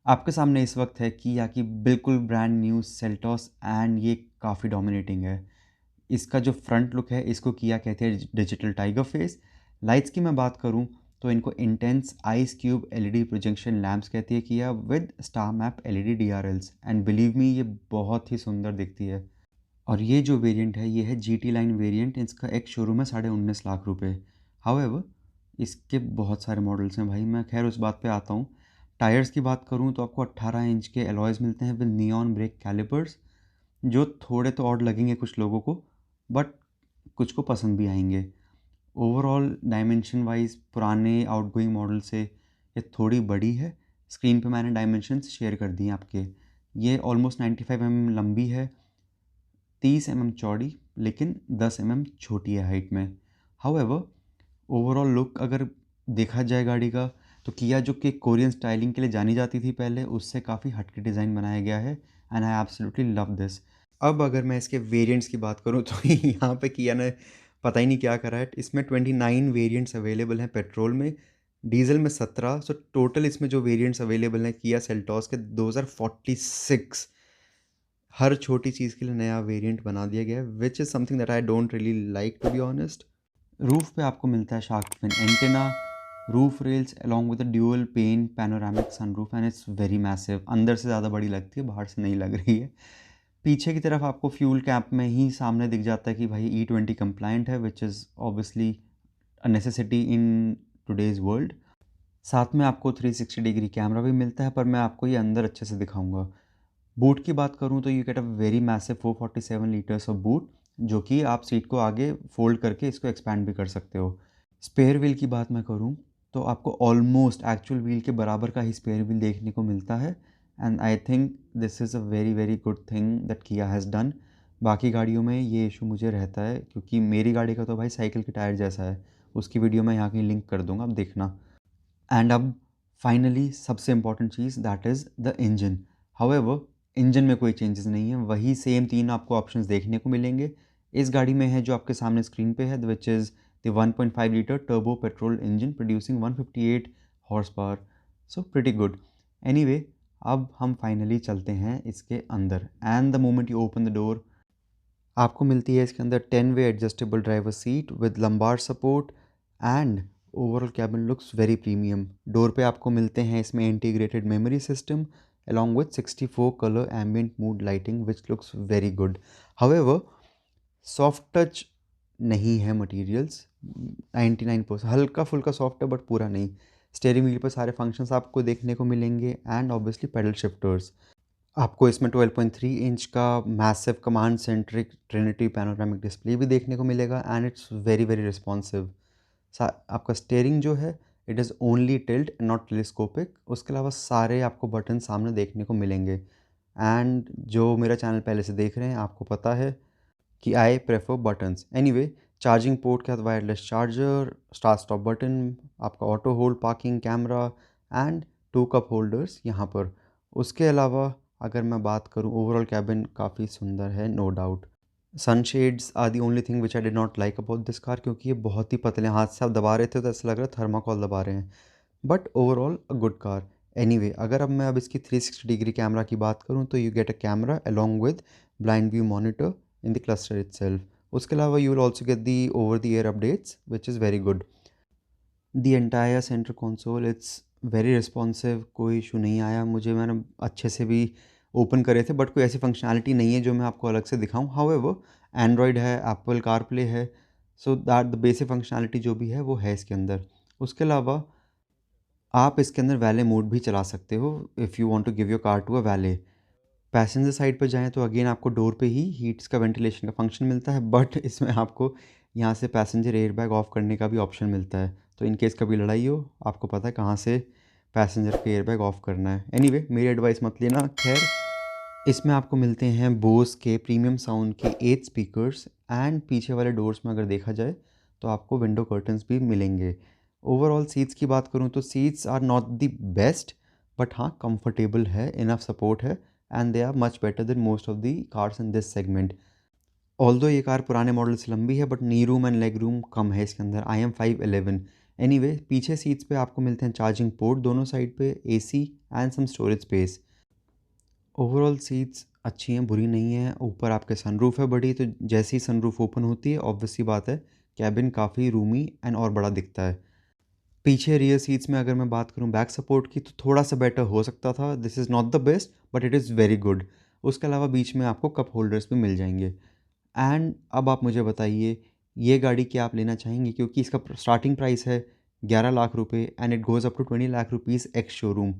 आपके सामने इस वक्त है किया की बिल्कुल ब्रांड न्यू सेल्टॉस एंड ये काफ़ी डोमिनेटिंग है। इसका जो फ्रंट लुक है इसको किया कहते हैं डिजिटल टाइगर फेस। लाइट्स की मैं बात करूँ तो इनको intense ice cube LED projection lamps कहती है किया with star map LED DRLs and believe me ये बहुत ही सुंदर दिखती है। और ये जो वेरिएंट है ये है जीटी लाइन वेरिएंट। इसका एक शोरूम है 19.5 लाख रुपए। हाउएवर इसके बहुत सारे मॉडल्स हैं भाई, मैं खैर उस बात पे आता हूँ। टायर्स की बात करूँ तो आपको 18 इंच के एलॉयज़ मिलते हैं विद नियॉन ब्रेक कैलिपर्स, जो थोड़े तो ऑड लगेंगे कुछ लोगों को, बट कुछ को पसंद भी आएंगे। ओवरऑल डायमेंशन वाइज पुराने आउटगोइंग मॉडल से ये थोड़ी बड़ी है। स्क्रीन पे मैंने डायमेंशंस शेयर कर दिए आपके। ये ऑलमोस्ट 95 लंबी है, 30 चौड़ी, लेकिन 10 छोटी है हाइट में। हाउएवर ओवरऑल लुक अगर देखा जाए गाड़ी का, तो किया जो कि कोरियन स्टाइलिंग के लिए जानी जाती थी पहले, उससे काफ़ी हटके डिज़ाइन बनाया गया है and I absolutely love this. अब अगर मैं इसके वेरिएंट्स की बात करूँ तो यहाँ पे किया ने पता ही नहीं क्या करा है। इसमें 29 वेरिएंट्स अवेलेबल हैं पेट्रोल में, डीजल में 17। सो टोटल इसमें जो वेरिएंट्स अवेलेबल हैं किया सेल्टॉस के 2046। हर छोटी चीज़ के लिए नया वेरिएंट बना दिया गया है, which is something that I don't really like to be honest. Roof पे आपको मिलता है shark fin antenna, roof rails along with dual pane panoramic sunroof and it's very massive. अंदर से ज़्यादा बड़ी लगती है, बाहर से नहीं लग रही है। पीछे की तरफ आपको फ्यूल कैप में ही सामने दिख जाता है कि भाई E20 कंप्लाइंट है, which is obviously a necessity in today's world. साथ में आपको 360 डिग्री कैमरा भी मिलता है, पर मैं आपको ये अंदर अच्छे से दिखाऊंगा। बूट की बात करूँ तो you get a very massive 447 litres of boot, जो कि आप सीट को आगे फोल्ड करके इसको एक्सपैंड भी कर सकते हो। स्पेयर व्हील की बात मैं करूँ तो आपको ऑलमोस्ट एक्चुअल व्हील के बराबर का ही स्पेयर व्हील देखने को मिलता है and I think this is a very very good thing that किया हैज़ डन। बाकी गाड़ियों में ये इशू मुझे रहता है, क्योंकि मेरी गाड़ी का तो भाई साइकिल के टायर जैसा है। उसकी वीडियो मैं यहाँ की लिंक कर दूँगा, आप देखना। एंड अब फाइनली सबसे important cheese that is the engine. However engine में कोई चेंजेस नहीं है, वही सेम तीन आपको ऑप्शंस देखने को मिलेंगे इस गाड़ी में है जो आपके सामने स्क्रीन पे है, which is the 1.5 litre turbo petrol engine producing 158 horsepower. So pretty good. Anyway अब हम फाइनली चलते हैं इसके अंदर and the moment you open the door आपको मिलती है इसके अंदर 10-वे adjustable driver seat with lumbar support and overall cabin looks very premium. Door पे आपको मिलते हैं इसमें integrated memory system along with 64 color ambient mood lighting which looks very good. However, soft touch नहीं है मटेरियल्स, 99% हल्का फुल्का सॉफ्ट है बट पूरा नहीं। स्टेयरिंग व्हील पर सारे फंक्शंस आपको देखने को मिलेंगे एंड ऑब्वियसली पेडल शिफ्टर्स। आपको इसमें 12.3 इंच का massive command centric Trinity panoramic display भी देखने को मिलेगा and it's very very responsive. आपका स्टेयरिंग जो है it is only tilt not telescopic. उसके अलावा सारे आपको बटन सामने देखने को मिलेंगे एंड जो मेरा चैनल पहले से देख रहे हैं आपको पता है कि I prefer buttons. Anyway charging port के साथ wireless charger, start stop button, आपका auto hold parking camera and 2 cup holders यहाँ पर। उसके अलावा अगर मैं बात करूँ ओवरऑल कैबिन काफ़ी सुंदर है, no doubt. Sunshades are the only thing which I did not like about this car, क्योंकि ये बहुत ही पतले हाथ से आप दबा रहे थे तो ऐसा लग रहा है थर्माकोल दबा रहे हैं, but overall a good car. Anyway अगर अब मैं अब इसकी 360 डिग्री कैमरा की बात करूँ तो you get a camera along with blind view monitor in the cluster itself. उसके अलावा you will also get the over the air updates which is very good. The entire centre console it's very responsive, कोई issue नहीं आया मुझे। मैंने अच्छे से भी ओपन करे थे बट कोई ऐसी फंक्शनैलिटी नहीं है जो मैं आपको अलग से दिखाऊं। हाउएवर एंड्रॉयड है, एप्पल कार प्ले है, so that the basic functionality जो भी है वो है इसके अंदर। उसके अलावा आप इसके अंदर वैले मोड भी चला सकते हो if you want to give your car to a valet. Passenger side पर जाएँ तो अगेन आपको डोर पे ही हीट्स का वेंटिलेशन का फंक्शन मिलता है, बट इसमें आपको यहाँ से पैसेंजर एयरबैग ऑफ करने का भी ऑप्शन मिलता है। तो इन केस कभी लड़ाई हो आपको पता है कहाँ से पैसेंजर का एयरबैग ऑफ करना है। एनीवे मेरी एडवाइस मत लेना। खैर इसमें आपको मिलते हैं बोस के प्रीमियम साउंड के 8 स्पीकर्स एंड पीछे वाले डोर्स में अगर देखा जाए तो आपको विंडो कर्टन्स भी मिलेंगे। ओवरऑल सीट्स की बात करूँ तो seats are not the best, but हाँ कंफर्टेबल है, इनफ सपोर्ट है and they are much better than most of the cars in this segment. Although ये कार पुराने मॉडल से लंबी है but knee room and leg room कम है इसके अंदर। आई एम 5'11", एनीवे पीछे सीट्स पे आपको मिलते हैं चार्जिंग पोर्ट दोनों साइड पे, AC and some storage space. Overall seats अच्छी हैं, बुरी नहीं हैं। ऊपर आपके सनरूफ है बड़ी, तो जैसे ही सनरूफ ओपन होती है ऑब्वियस सी बात है कैबिन काफ़ी रूमी एंड और बड़ा दिखता है। पीछे रियर सीट्स में अगर मैं बात करूं बैक सपोर्ट की तो थोड़ा सा बेटर हो सकता था। This is not the best but it is very good. उसके अलावा बीच में आपको कप होल्डर्स भी मिल जाएंगे। एंड अब आप मुझे बताइए ये गाड़ी क्या आप लेना चाहेंगे, क्योंकि इसका स्टार्टिंग प्राइस है 11 लाख रुपए and it goes up to 20 lakh rupees ex showroom.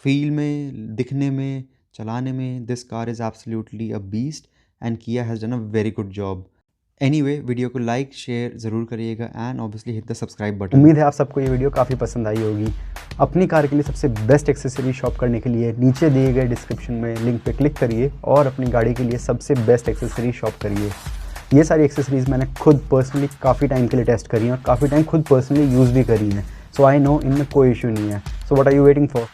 Feel में, दिखने में, चलाने में this car is absolutely a beast and Kia has done a very good job. Anyway video को लाइक शेयर ज़रूर करिएगा and obviously hit the subscribe button. उम्मीद है आप सबको ये वीडियो काफ़ी पसंद आई होगी। अपनी कार के लिए सबसे बेस्ट एक्सेसरी शॉप करने के लिए नीचे दिए गए डिस्क्रिप्शन में लिंक पे क्लिक करिए और अपनी गाड़ी के लिए सबसे बेस्ट एक्सेसरी शॉप करिए। ये सारी एक्सेसरीज़ मैंने खुद पर्सनली काफ़ी टाइम के लिए टेस्ट करी हैं और काफ़ी टाइम खुद पर्सनली यूज़ भी करी हैं। सो आई नो इनमें कोई इशू नहीं है। So what are you waiting for?